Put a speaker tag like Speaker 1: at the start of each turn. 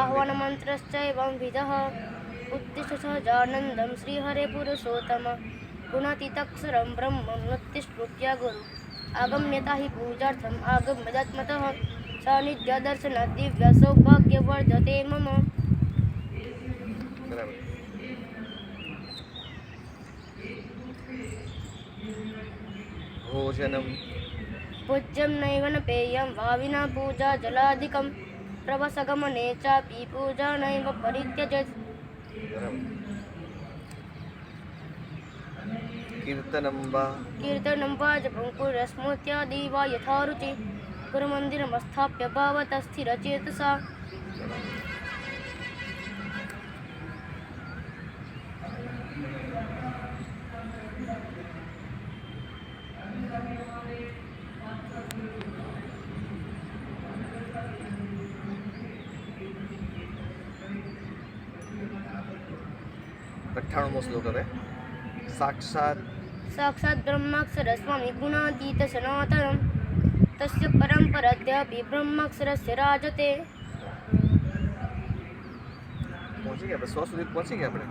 Speaker 1: आह्वानमन्त्रश्चैवं विधः उत्तिष्ठ सहजानन्दं श्रीहरे पुरुषोत्तम गुणातीतक्षरं ब्रह्मं नृत्यश्रुत्या गुरु आगम्यता हि पूजार्थम् आगम्यदात्मतः सान्निध्यदर्शनात् दिव्य सौभाग्य वर्धते मम.
Speaker 2: भोजनं
Speaker 1: पूज्यं नैव न पेयं भाविना पूजा जलादिकं प्रवासगमने चापि पूजा नैव परित्यजेत्. कीर्तनं वा जपं कुर्यास्मृत्यादि वा यथा रुचि गुरुमन्दिरमस्थाप्य भवतः स्थिरचेतसा.
Speaker 2: श्लोक है.
Speaker 1: साक्षात् ब्रह्माक्षर स्वामी गुणातीत सनातनं तस्य परम्पराद्यापि ब्रह्माक्षरस्य राजते.
Speaker 2: पहुंची गया, 100 સુધી પહોંચી ગયા આપણે.